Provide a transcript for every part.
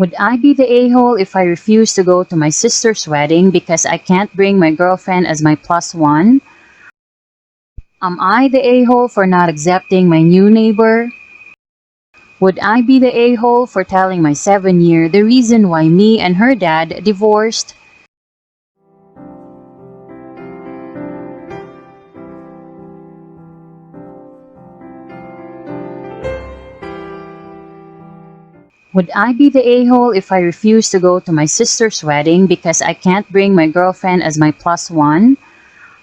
Would I be the a-hole if I refuse to go to my sister's wedding because I can't bring my girlfriend as my plus one? Am I the a-hole for not accepting my new neighbor? Would I be the a-hole for telling my 7-year the reason why me and her dad divorced? Would I be the a-hole if I refuse to go to my sister's wedding because I can't bring my girlfriend as my plus one?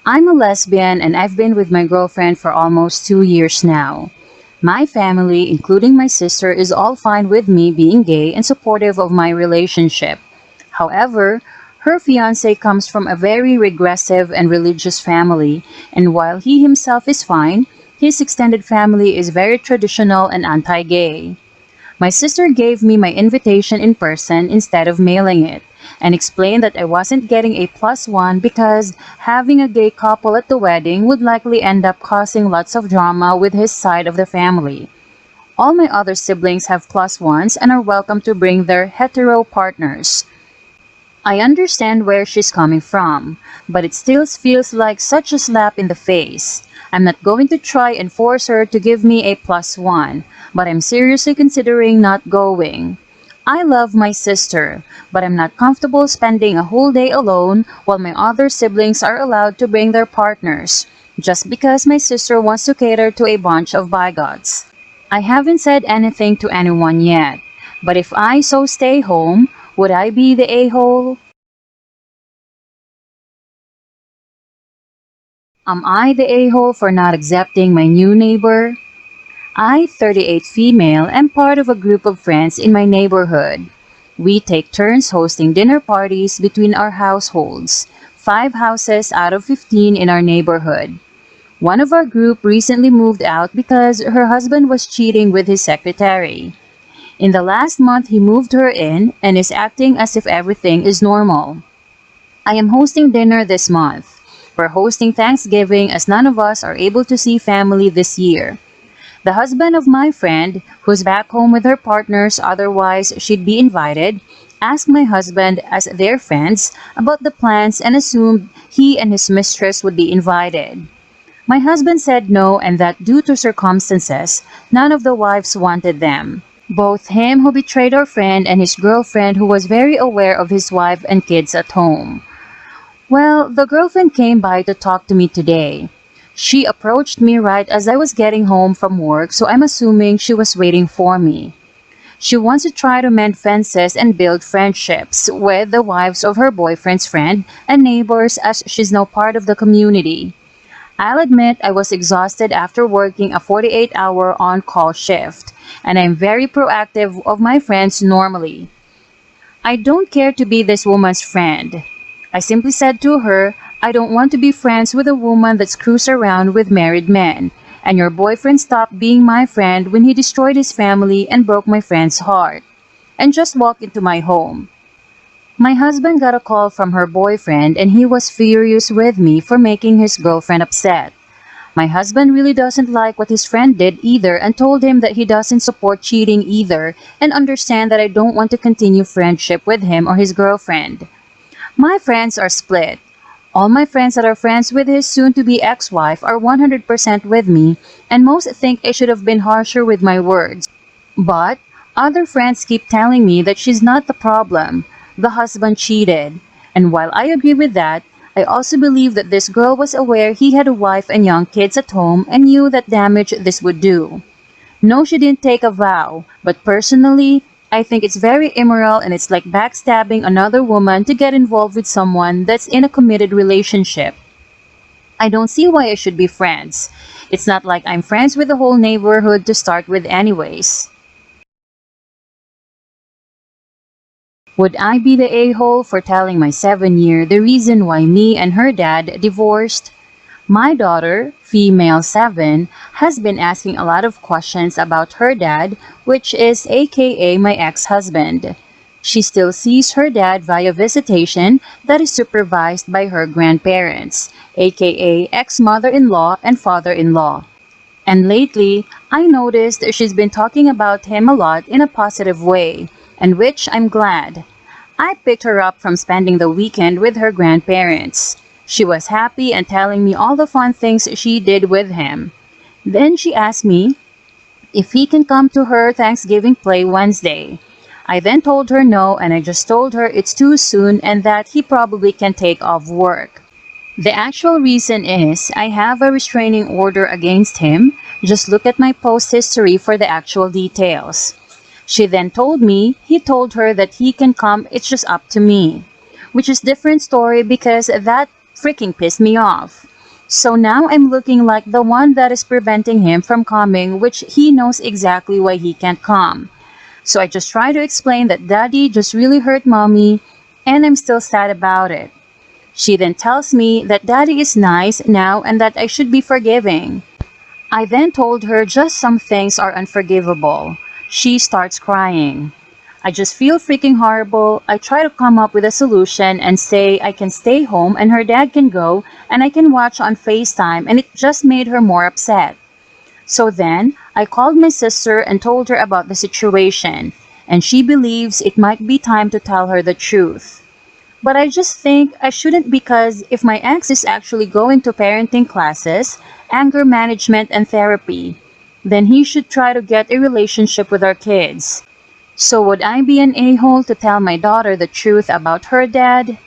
I'm a lesbian and I've been with my girlfriend for almost 2 years now. My family, including my sister, is all fine with me being gay and supportive of my relationship. However, her fiance comes from a very regressive and religious family, and while he himself is fine, his extended family is very traditional and anti-gay. My sister gave me my invitation in person instead of mailing it, and explained that I wasn't getting a plus one because having a gay couple at the wedding would likely end up causing lots of drama with his side of the family. All my other siblings have plus ones and are welcome to bring their hetero partners. I understand where she's coming from, but it still feels like such a slap in the face. I'm not going to try and force her to give me a plus one, but I'm seriously considering not going. I love my sister, but I'm not comfortable spending a whole day alone while my other siblings are allowed to bring their partners, just because my sister wants to cater to a bunch of bigots. I haven't said anything to anyone yet, but if I so stay home, would I be the a-hole? Am I the a-hole for not accepting my new neighbor? I, 38 female, am part of a group of friends in my neighborhood. We take turns hosting dinner parties between our households, 5 houses out of 15 in our neighborhood. One of our group recently moved out because her husband was cheating with his secretary. In the last month, he moved her in and is acting as if everything is normal. I am hosting dinner this month. We're hosting Thanksgiving as none of us are able to see family this year. The husband of my friend, who's back home with her partners, otherwise she'd be invited, asked my husband as their friends about the plans and assumed he and his mistress would be invited. My husband said no and that due to circumstances, none of the wives wanted them. Both him who betrayed our friend and his girlfriend who was very aware of his wife and kids at home. Well, the girlfriend came by to talk to me today. She approached me right as I was getting home from work, so I'm assuming she was waiting for me. She wants to try to mend fences and build friendships with the wives of her boyfriend's friend and neighbors as she's now part of the community. I'll admit I was exhausted after working a 48-hour on-call shift, and I'm very proactive of my friends normally. I don't care to be this woman's friend. I simply said to her, I don't want to be friends with a woman that screws around with married men, and your boyfriend stopped being my friend when he destroyed his family and broke my friend's heart, and just walked into my home. My husband got a call from her boyfriend and he was furious with me for making his girlfriend upset. My husband really doesn't like what his friend did either and told him that he doesn't support cheating either and understand that I don't want to continue friendship with him or his girlfriend. My friends are split. All my friends that are friends with his soon-to-be ex-wife are 100% with me, and most think I should have been harsher with my words. But other friends keep telling me that she's not the problem. The husband cheated. And while I agree with that, I also believe that this girl was aware he had a wife and young kids at home and knew that damage this would do. No, she didn't take a vow, but personally, I think it's very immoral and it's like backstabbing another woman to get involved with someone that's in a committed relationship. I don't see why I should be friends. It's not like I'm friends with the whole neighborhood to start with anyways. Would I be the a-hole for telling my 7-year the reason why me and her dad divorced? My daughter, female 7, has been asking a lot of questions about her dad, which is aka my ex-husband. She still sees her dad via visitation that is supervised by her grandparents, aka ex-mother-in-law and father-in-law. And lately, I noticed she's been talking about him a lot in a positive way, and which I'm glad. I picked her up from spending the weekend with her grandparents. She was happy and telling me all the fun things she did with him. Then she asked me if he can come to her Thanksgiving play Wednesday. I then told her no, and I just told her it's too soon and that he probably can take off work. The actual reason is I have a restraining order against him. Just look at my post history for the actual details. She then told me he told her that he can come, it's just up to me. Which is different story because that freaking pissed me off. So now I'm looking like the one that is preventing him from coming, which he knows exactly why he can't come. So I just try to explain that daddy just really hurt mommy and I'm still sad about it. She then tells me that daddy is nice now and that I should be forgiving. I then told her just some things are unforgivable. She starts crying. I just feel freaking horrible. I try to come up with a solution and say I can stay home and her dad can go and I can watch on FaceTime, and it just made her more upset. So then I called my sister and told her about the situation, and she believes it might be time to tell her the truth. But I just think I shouldn't because if my ex is actually going to parenting classes, anger management, and therapy, then he should try to get a relationship with our kids. So would I be an a-hole to tell my daughter the truth about her dad?